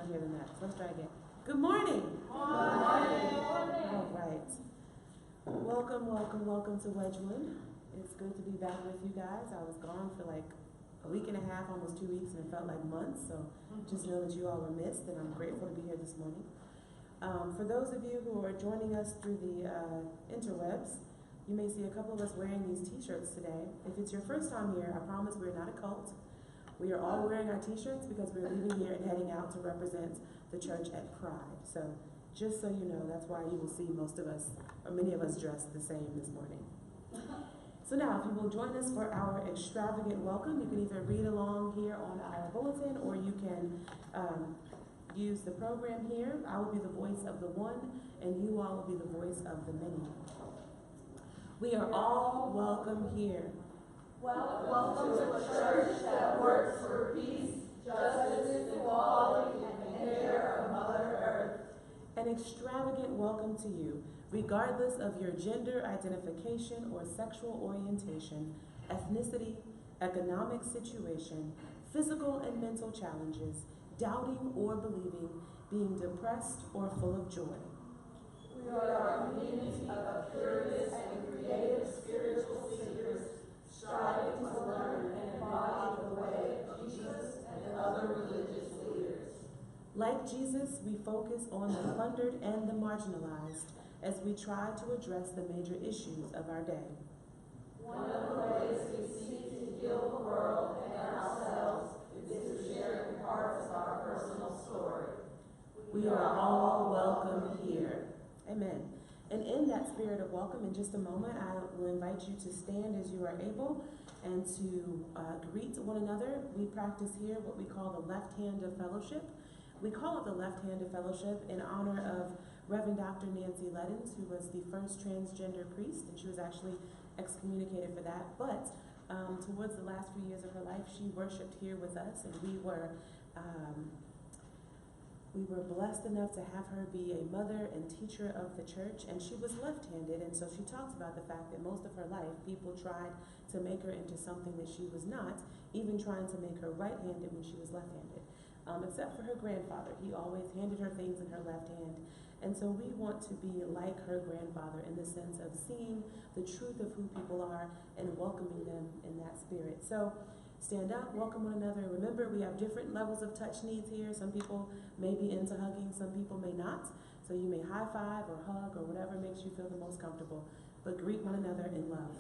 here than that. So let's try again. Good morning. Good morning. All right. Welcome to Wedgewood. It's good to be back with you guys. I was gone for like a week and a half, almost 2 weeks, and it felt like months. So just know that you all were missed, and I'm grateful to be here this morning. For those of you who are joining us through the interwebs, you may see a couple of us wearing these t-shirts today. If it's your first time here, I promise we're not a cult. We are all wearing our t-shirts because we're leaving here and heading out to represent the church at Pride. So just so you know, that's why you will see most of us, or many of us, dressed the same this morning. So now, if you will join us for our extravagant welcome, you can either read along here on our bulletin, or you can use the program here. I will be the voice of the one, and you all will be the voice of the many. We are all welcome here. Welcome to a church that works for peace, justice, equality, and care of Mother Earth. An extravagant welcome to you, regardless of your gender identification or sexual orientation, ethnicity, economic situation, physical and mental challenges, doubting or believing, being depressed or full of joy. We are a community of curious and creative spiritual seekers, striving to learn and embody the way of Jesus and other religious leaders. Like Jesus, we focus on the plundered and the marginalized as we try to address the major issues of our day. One of the ways we seek to heal the world and ourselves is to share parts of our personal story. We are all welcome here. Amen. And in that spirit of welcome, in just a moment, I will invite you to stand as you are able and to greet one another. We practice here what we call the left hand of fellowship. We call it the left hand of fellowship in honor of Reverend Dr. Nancy Leddens, who was the first transgender priest, and she was actually excommunicated for that. But towards the last few years of her life, she worshiped here with us, and we were blessed enough to have her be a mother and teacher of the church, and she was left-handed, and so she talks about the fact that most of her life people tried to make her into something that she was not, even trying to make her right-handed when she was left-handed. Except for her grandfather. He always handed her things in her left hand. And so we want to be like her grandfather in the sense of seeing the truth of who people are and welcoming them in that spirit. So stand up, welcome one another. Remember, we have different levels of touch needs here. Some people may be into hugging, some people may not. So you may high five or hug or whatever makes you feel the most comfortable. But greet one another in love.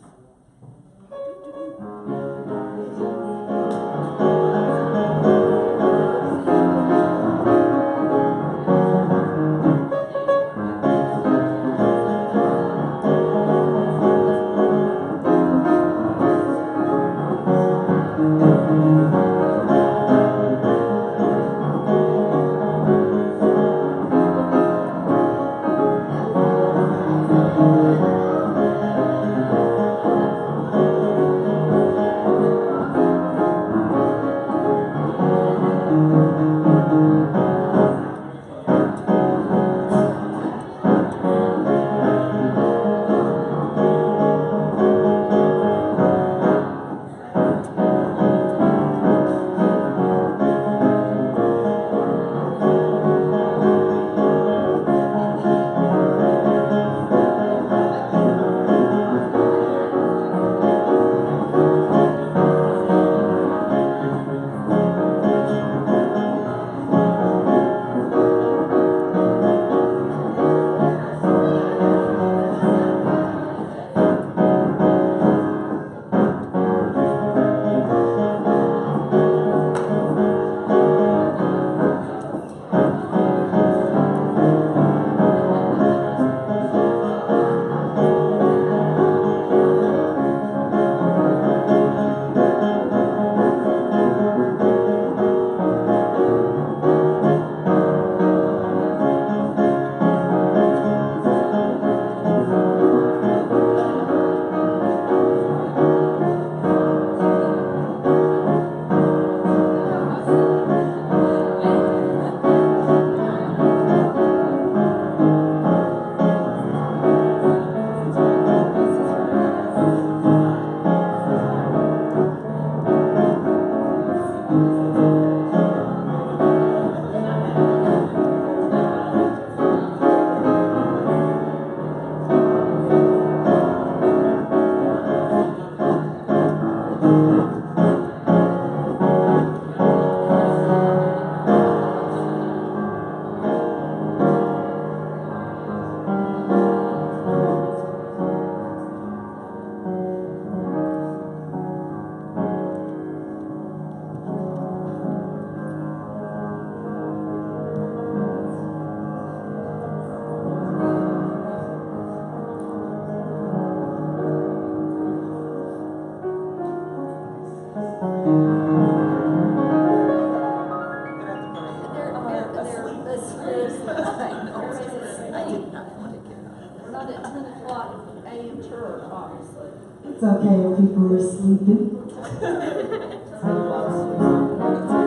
It's okay if people are sleeping.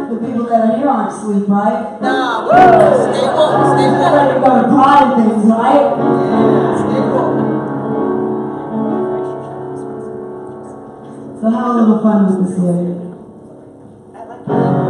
The people that are here aren't asleep, right? Nah, woo! Stay woke, stay woke. Ready to go to pride and things, right? Yeah, stay woke. So have a little fun with this later. I like that.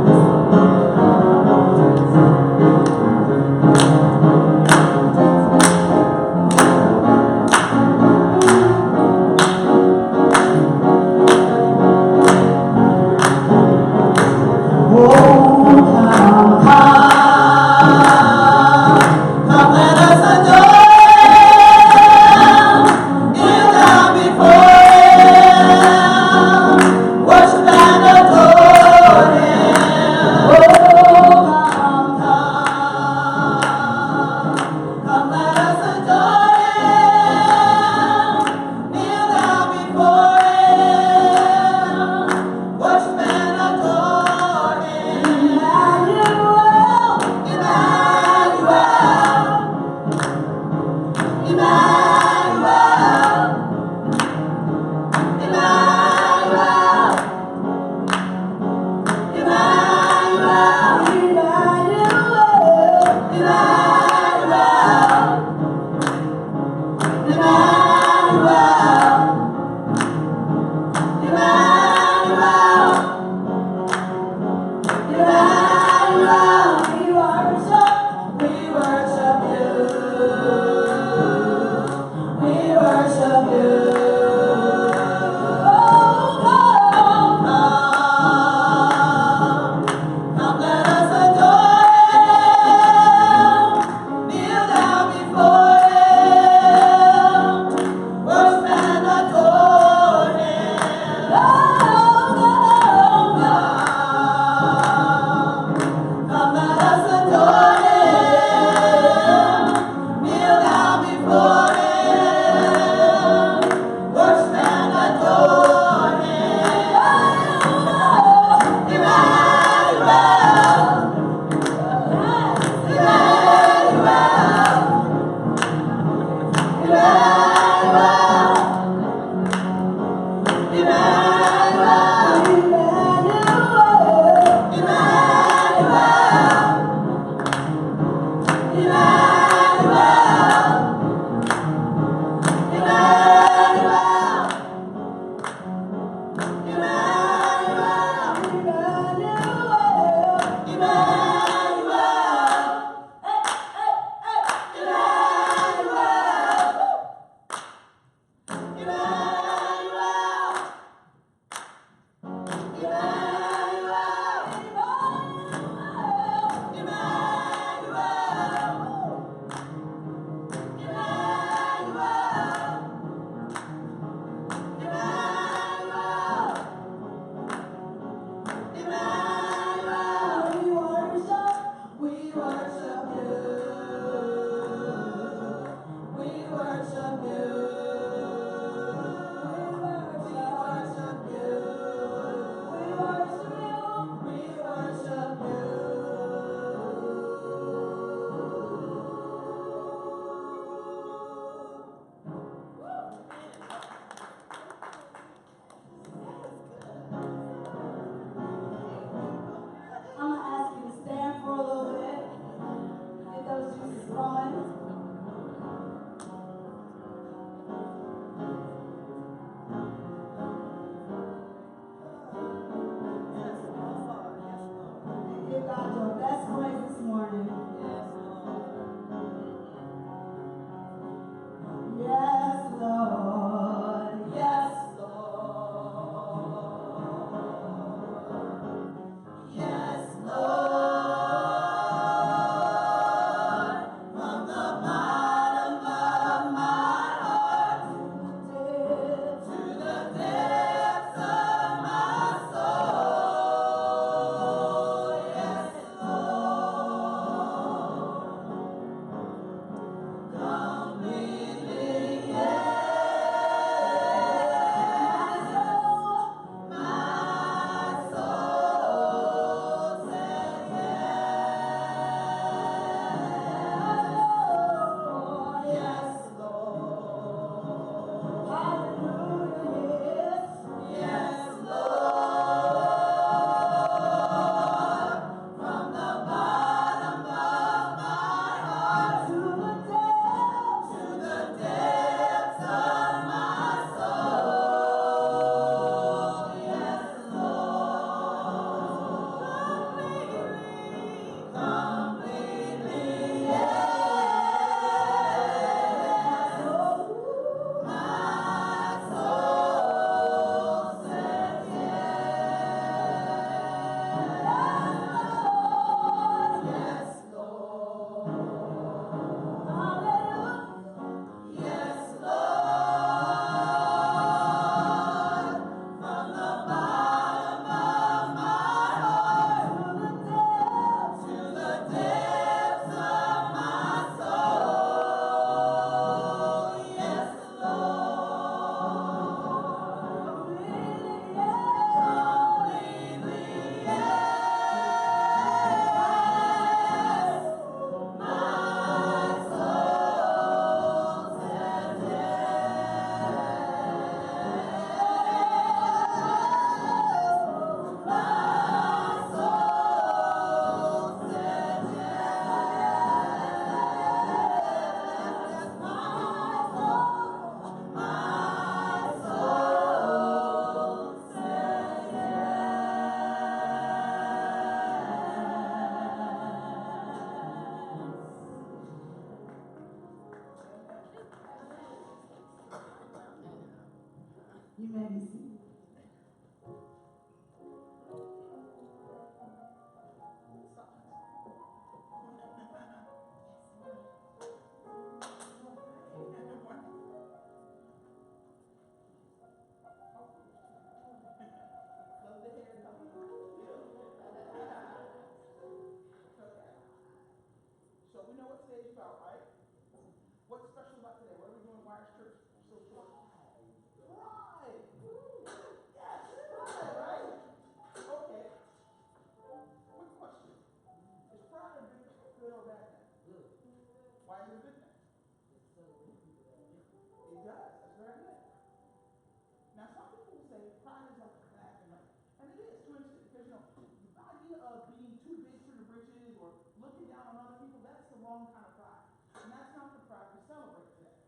wrong kind of pride. And that's not the pride we celebrate today.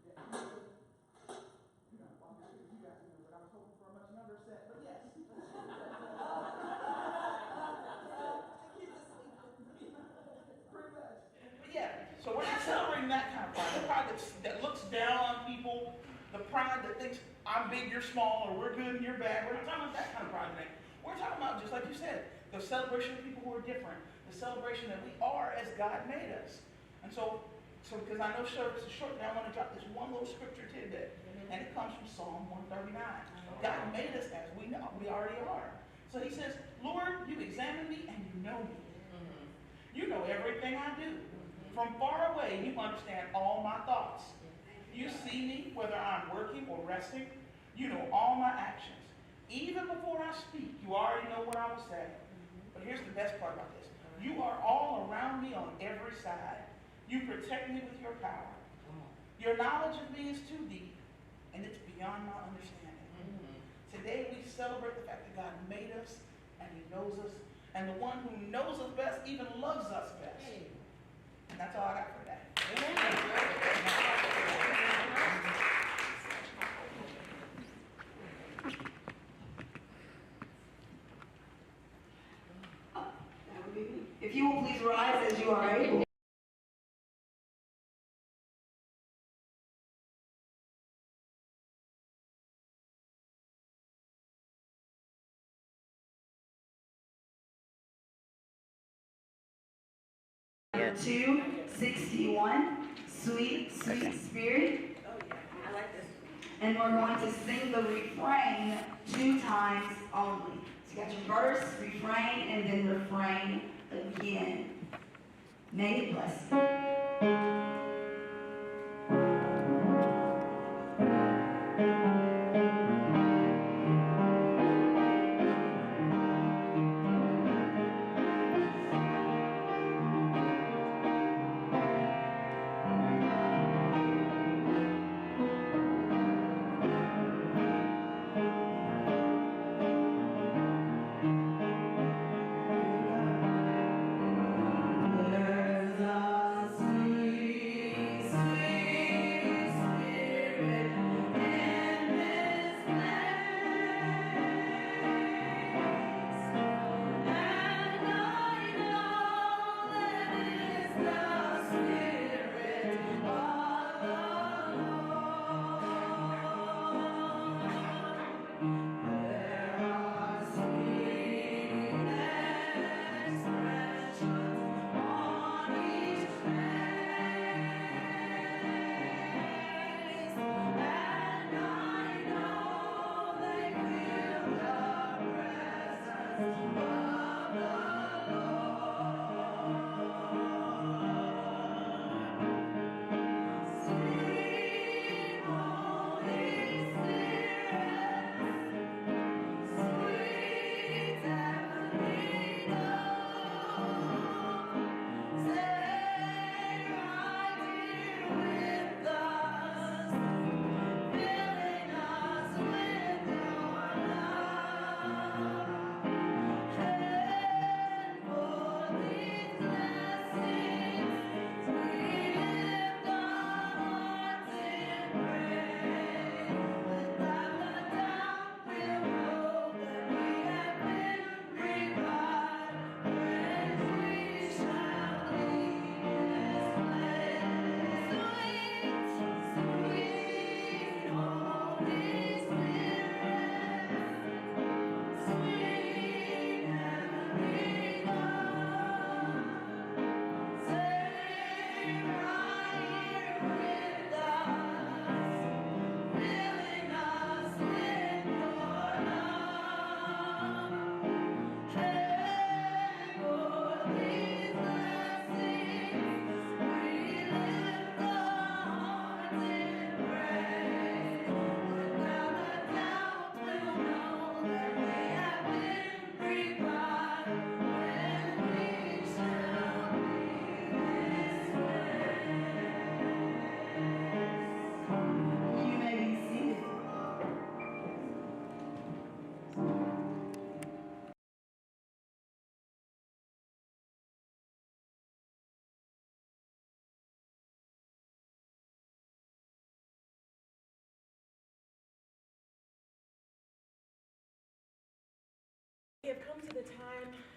Yeah, you know, well, you guys know, but I was hoping for a much younger set, but yes. Pretty much. But yeah, so we're not celebrating that kind of pride. The pride that looks down on people, the pride that thinks I'm big, you're small, or we're good and you're bad. We're not talking about that kind of pride today. We're talking about, just like you said, the celebration of people who are different, the celebration that we are as God made us. And so because I know service is short, now I want to drop this one little scripture tidbit, and it comes from Psalm 139. God made us as we know, we already are. So he says, Lord, you examine me and you know me. You know everything I do. From far away, you understand all my thoughts. You see me, whether I'm working or resting. You know all my actions. Even before I speak, you already know what I will say. But here's the best part about this. You are all around me on every side. You protect me with your power. Your knowledge of me is too deep, and it's beyond my understanding. Today we celebrate the fact that God made us, and he knows us, and the one who knows us best even loves us best. And that's all I got for today. If you will please rise as you are able. Number 261, Sweet, Sweet Spirit. And we're going to sing the refrain 2 times only. So you got your verse, refrain, and then refrain again. May it bless you. There's a sweet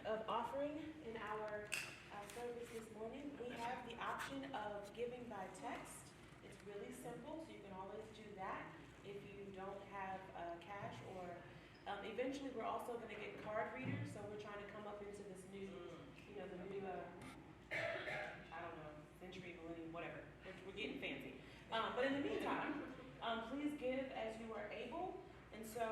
of offering in our service this morning, we have the option of giving by text. It's really simple, so you can always do that if you don't have cash or eventually we're also going to get card readers, so we're trying to come up into this new, the new, I don't know, century, millennium, whatever. We're getting fancy. But in the meantime, please give as you are able. And so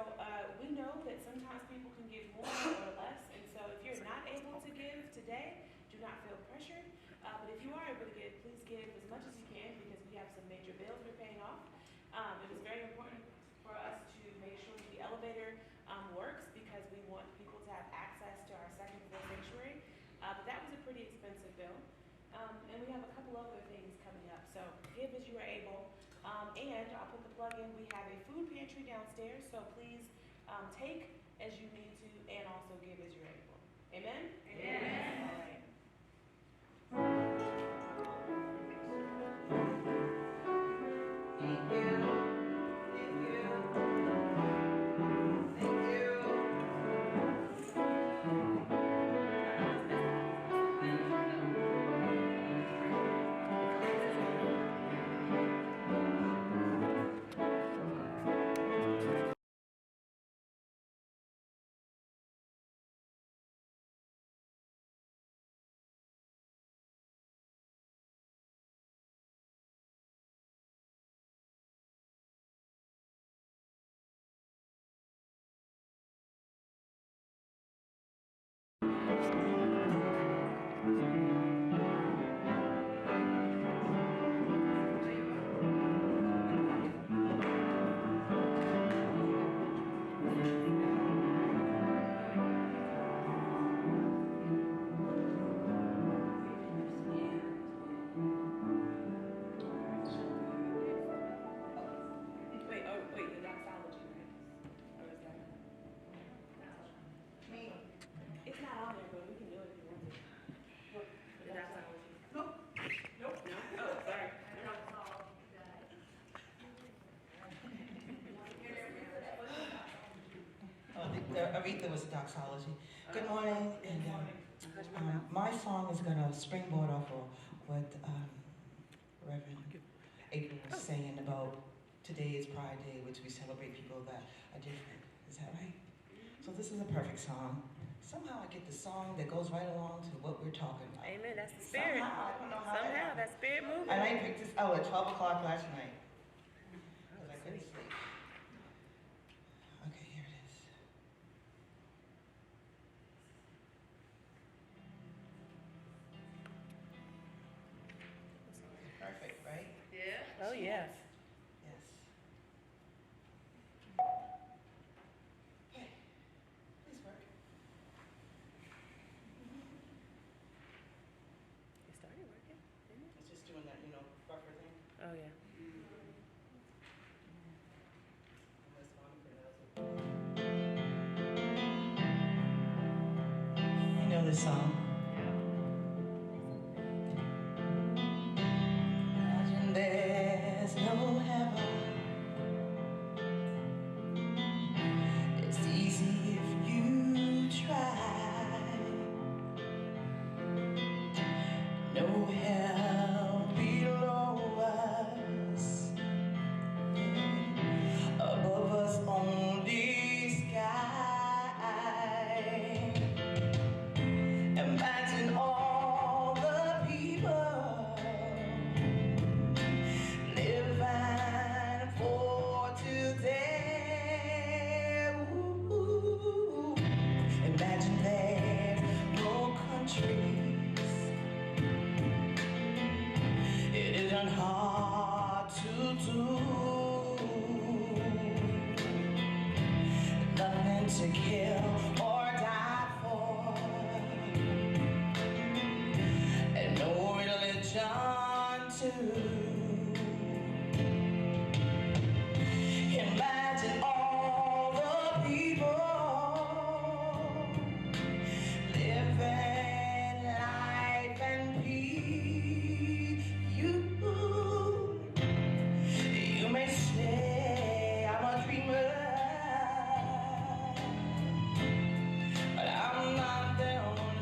we know that sometimes people can give more or less. And so if you're not able to give today, do not feel pressured. But if you are able to give, please give as much as you can because we have some major bills we're paying off. It was very important for us to make sure that the elevator works because we want people to have access to our second floor sanctuary. But that was a pretty expensive bill. And we have a couple other things coming up. So give as you are able. And I'll put the plug in. We have a food pantry downstairs. So please take as you need to and also give as you're able. Amen? Amen. All right. Thank you. Thank you. Thank you. Wait, the doxology, right? Or is that? Me. It's not on there, but we can do it if you want to. The doxology. Nope. Nope. No? Oh, sorry. Aretha was a doxology. Good morning. And my song is going to springboard off of what Reverend April was saying about today is Pride Day, which we celebrate people that are different. Is that right? So this is a perfect song. Somehow I get the song that goes right along to what we're talking about. Amen. That's the spirit. Somehow, I don't know how Somehow, that that spirit moving. And I picked this out at 12 o'clock last night. Because I couldn't sleep. Okay, here it is. Perfect, right? Oh, yes. Yes. Okay. Please work. It started working, didn't it? It's just doing that, buffer thing. Oh, yeah. Unless Monica knows it. You know this song? Imagine there's no heaven. It's easy if you try. No hell below us. Above us only sky. Imagine all the people living for today. Ooh. Imagine there's no countries. It isn't hard to do. Nothing to kill or die for, and no religion too. Imagine all the people living life in peace. You may say I'm a dreamer, but I'm not the only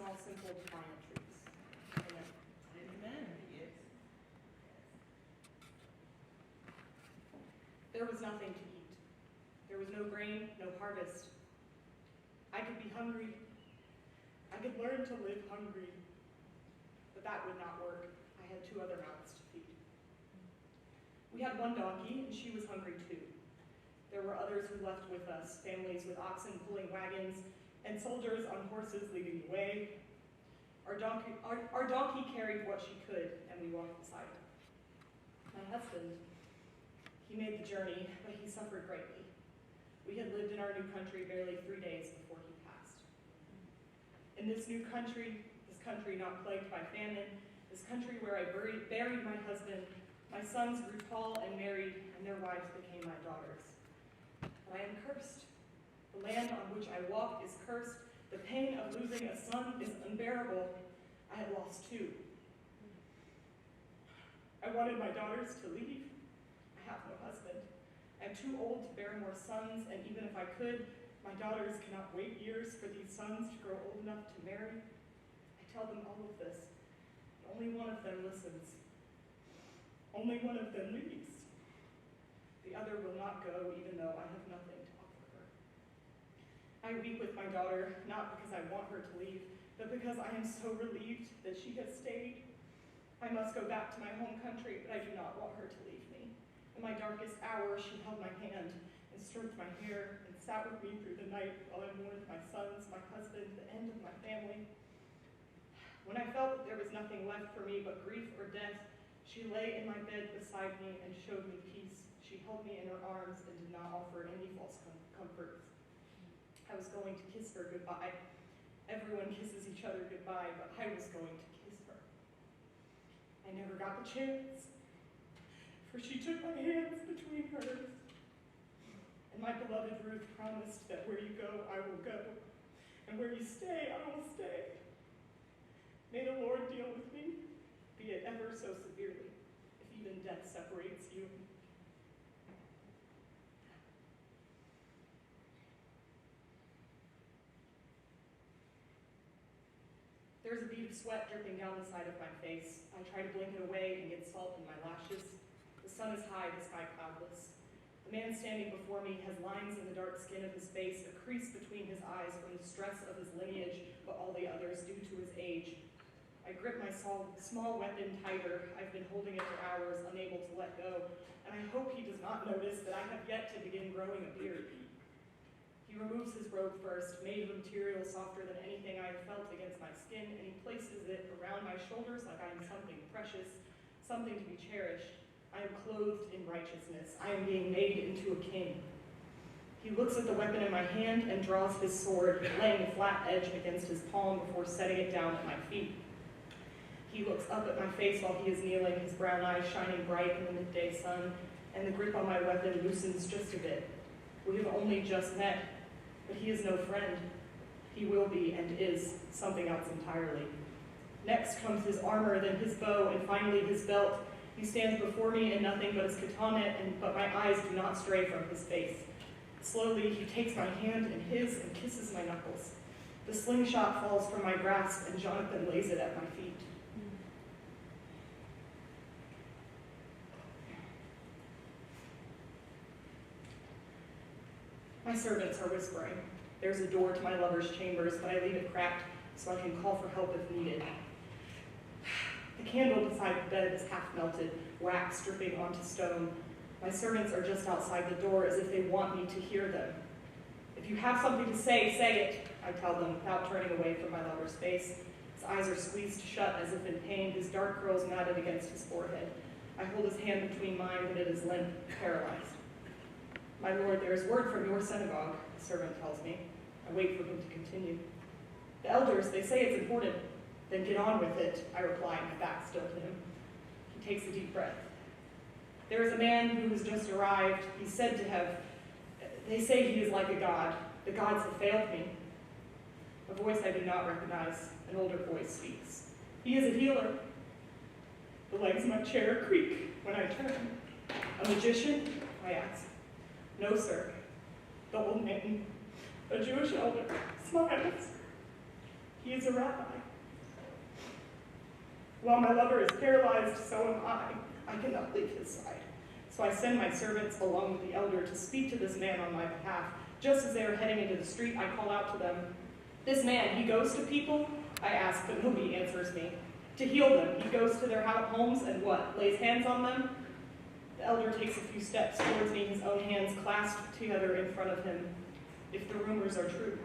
small, simple, defiant truths. Amen. Amen. There was nothing to eat. There was no grain, no harvest. I could be hungry. I could learn to live hungry. But that would not work. I had 2 other mouths to feed. We had 1 donkey, and she was hungry too. There were others who left with us, families with oxen pulling wagons, and soldiers on horses leading the way. Our donkey carried what she could, and we walked beside her. My husband, he made the journey, but he suffered greatly. We had lived in our new country barely 3 days before he passed. In this new country, this country not plagued by famine, this country where I buried my husband, my sons grew tall and married, and their wives became my daughters. But I am cursed. The land on which I walk is cursed. The pain of losing a son is unbearable. I had lost 2. I wanted my daughters to leave. I have no husband. I am too old to bear more sons, and even if I could, my daughters cannot wait years for these sons to grow old enough to marry. I tell them all of this, but only one of them listens. Only one of them leaves. The other will not go, even though I have nothing to offer her. I weep with my daughter, not because I want her to leave, but because I am so relieved that she has stayed. I must go back to my home country, but I do not want her to leave me. In my darkest hour, she held my hand and stroked my hair and sat with me through the night while I mourned my sons, my husband, the end of my family. When I felt that there was nothing left for me but grief or death, she lay in my bed beside me and showed me peace. She held me in her arms and did not offer any false comforts. I was going to kiss her goodbye. Everyone kisses each other goodbye, but I was going to kiss her. I never got the chance, for she took my hands between hers. And my beloved Ruth promised that where you go, I will go, and where you stay, I will stay. May the Lord deal with me, be it ever so severely, if even death separates you. There's a bead of sweat dripping down the side of my face. I try to blink it away and get salt in my lashes. The sun is high, the sky cloudless. The man standing before me has lines in the dark skin of his face, a crease between his eyes from the stress of his lineage, but all the others due to his age. I grip my small weapon tighter. I've been holding it for hours, unable to let go, and I hope he does not notice that I have yet to begin growing a beard. He removes his robe first, made of material softer than anything I have felt against my skin, and he places it around my shoulders like I am something precious, something to be cherished. I am clothed in righteousness. I am being made into a king. He looks at the weapon in my hand and draws his sword, laying a flat edge against his palm before setting it down at my feet. He looks up at my face while he is kneeling, his brown eyes shining bright in the midday sun, and the grip on my weapon loosens just a bit. We have only just met, but he is no friend. He will be and is something else entirely. Next comes his armor, then his bow, and finally his belt. He stands before me in nothing but his katana, but my eyes do not stray from his face. Slowly, he takes my hand in his and kisses my knuckles. The slingshot falls from my grasp, and Jonathan lays it at my feet. My servants are whispering. There's a door to my lover's chambers, but I leave it cracked so I can call for help if needed. The candle beside the bed is half melted, wax dripping onto stone. My servants are just outside the door as if they want me to hear them. If you have something to say, say it, I tell them without turning away from my lover's face. His eyes are squeezed shut as if in pain, his dark curls matted against his forehead. I hold his hand between mine, but it is limp, paralyzed. My lord, there is word from your synagogue, the servant tells me. I wait for him to continue. The elders, they say it's important. Then get on with it, I reply, my back still to him. He takes a deep breath. There is a man who has just arrived. He's said to have, they say he is like a god. The gods have failed me. A voice I do not recognize, an older voice speaks. He is a healer. The legs of my chair creak when I turn. A magician? I ask. No, sir. The old man, a Jewish elder, smiles. He is a rabbi. While my lover is paralyzed, so am I. I cannot leave his side. So I send my servants along with the elder to speak to this man on my behalf. Just as they are heading into the street, I call out to them, "This man, he goes to people?" I ask, but nobody answers me. "To heal them. He goes to their homes and what? Lays hands on them?" The elder takes a few steps towards me, his own hands clasped together in front of him. "If the rumors are true.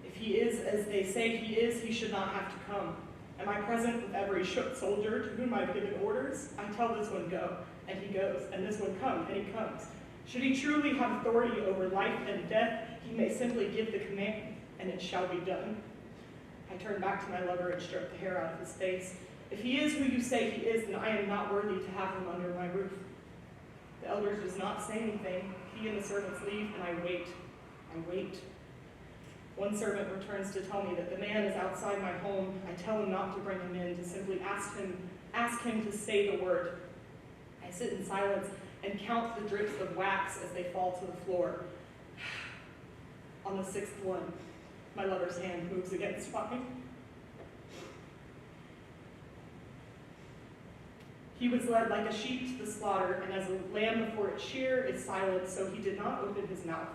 If he is as they say he is, he should not have to come. Am I present with every shook soldier to whom I've given orders? I tell this one go, and he goes, and this one come, and he comes. Should he truly have authority over life and death, he may simply give the command, and it shall be done." I turn back to my lover and stroke the hair out of his face. "If he is who you say he is, then I am not worthy to have him under my roof." The elder does not say anything. He and the servants leave, and I wait. I wait. One servant returns to tell me that the man is outside my home. I tell him not to bring him in, to simply ask him to say the word. I sit in silence and count the drips of wax as they fall to the floor. On the sixth one, my lover's hand moves against mine. He was led like a sheep to the slaughter, and as a lamb before its shearer is silent, so he did not open his mouth.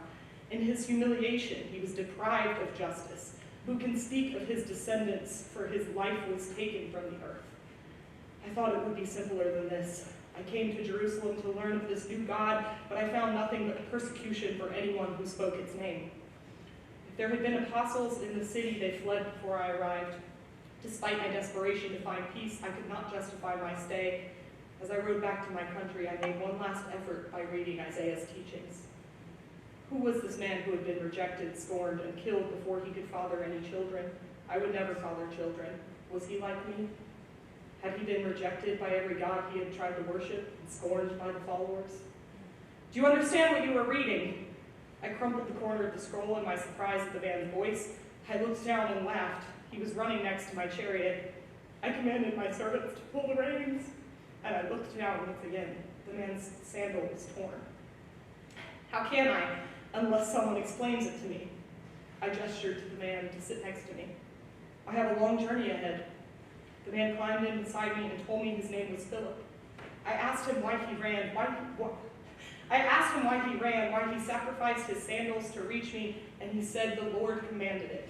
In his humiliation, he was deprived of justice. Who can speak of his descendants, for his life was taken from the earth? I thought it would be simpler than this. I came to Jerusalem to learn of this new God, but I found nothing but persecution for anyone who spoke its name. If there had been apostles in the city, they fled before I arrived. Despite my desperation to find peace, I could not justify my stay. As I rode back to my country, I made one last effort by reading Isaiah's teachings. Who was this man who had been rejected, scorned, and killed before he could father any children? I would never father children. Was he like me? Had he been rejected by every god he had tried to worship and scorned by the followers? "Do you understand what you were reading?" I crumpled the corner of the scroll in my surprise at the man's voice. I looked down and laughed. He was running next to my chariot. I commanded my servants to pull the reins, and I looked down once again. The man's sandal was torn. How can I, unless someone explains it to me? I gestured to the man to sit next to me. I have a long journey ahead. The man climbed in beside me and told me his name was Philip. I asked him why he ran, why he sacrificed his sandals to reach me, and he said the Lord commanded it.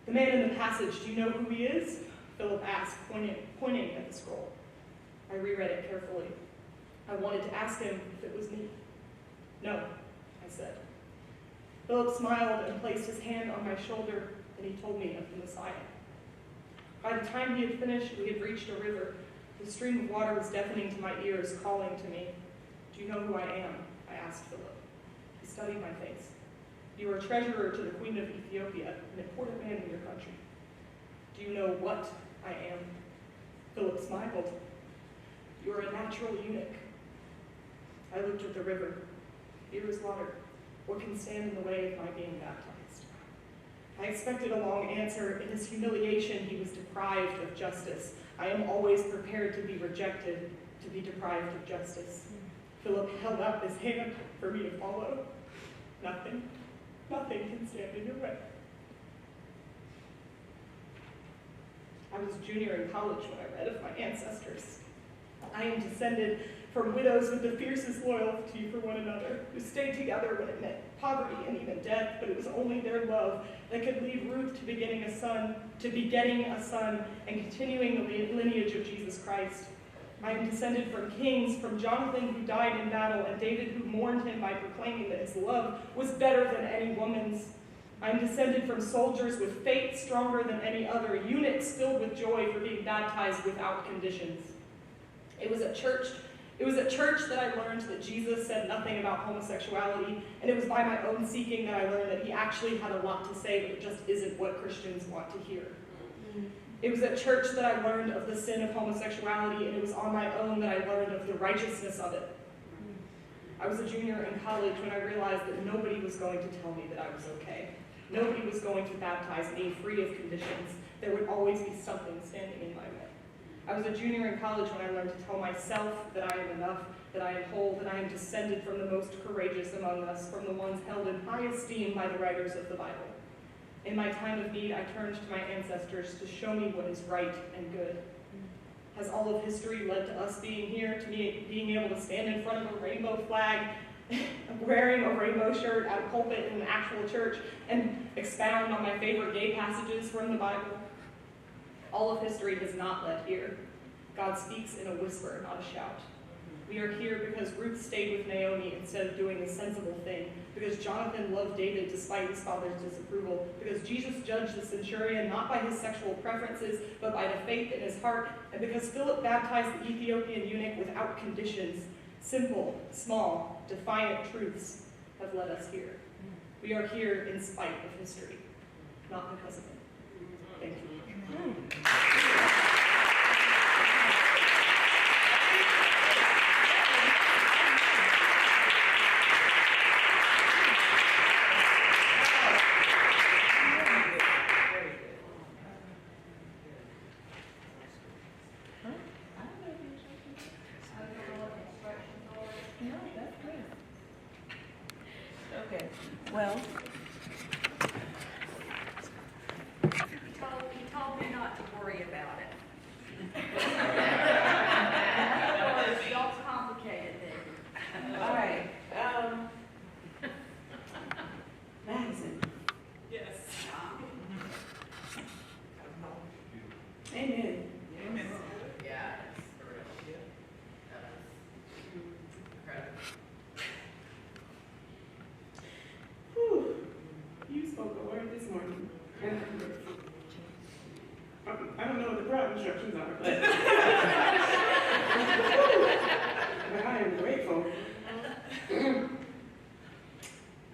"The man in the passage, do you know who he is?" Philip asked, pointing at the scroll. I reread it carefully. I wanted to ask him if it was me. "No," I said. Philip smiled and placed his hand on my shoulder, and he told me of the Messiah. By the time he had finished, we had reached a river. The stream of water was deafening to my ears, calling to me. "Do you know who I am?" I asked Philip. He studied my face. "You are treasurer to the Queen of Ethiopia, an important man in your country." "Do you know what I am?" Philip smiled. "You are a natural eunuch." I looked at the river. Here is water. What can stand in the way of my being baptized? I expected a long answer. In his humiliation, he was deprived of justice. I am always prepared to be rejected, to be deprived of justice. Philip held up his hand for me to follow. Nothing can stand in your way. I was a junior in college when I read of my ancestors. I am descended from widows with the fiercest loyalty for one another, who stayed together when it meant poverty and even death, but it was only their love that could lead Ruth to begetting a son, and continuing the lineage of Jesus Christ. I am descended from kings, from Jonathan who died in battle, and David who mourned him by proclaiming that his love was better than any woman's. I am descended from soldiers with faith stronger than any other, eunuchs filled with joy for being baptized without conditions. It was at church that I learned that Jesus said nothing about homosexuality, and it was by my own seeking that I learned that he actually had a lot to say, but it just isn't what Christians want to hear. It was at church that I learned of the sin of homosexuality, and it was on my own that I learned of the righteousness of it. I was a junior in college when I realized that nobody was going to tell me that I was okay. Nobody was going to baptize me free of conditions. There would always be something standing in my way. I was a junior in college when I learned to tell myself that I am enough, that I am whole, that I am descended from the most courageous among us, from the ones held in high esteem by the writers of the Bible. In my time of need, I turned to my ancestors to show me what is right and good. Has all of history led to us being here, to me being able to stand in front of a rainbow flag, wearing a rainbow shirt at a pulpit in an actual church, and expound on my favorite gay passages from the Bible? All of history has not led here. God speaks in a whisper, not a shout. We are here because Ruth stayed with Naomi instead of doing the sensible thing, because Jonathan loved David despite his father's disapproval, because Jesus judged the centurion not by his sexual preferences, but by the faith in his heart, and because Philip baptized the Ethiopian eunuch without conditions. Simple, small, defiant truths have led us here. We are here in spite of history, not because of it. Thank you. Okay, well, He told me not to worry about it. Y'all's complicated then. all right, Madison. Yes. Amen. Whew. You spoke a word this morning. I don't know what the broad instructions are, but but I am grateful.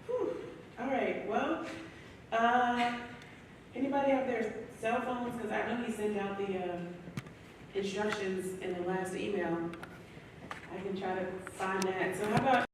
Whew. All right, well, anybody have their cell phones? Because I know he sent out the instructions in the last email. I can try to find that. So how about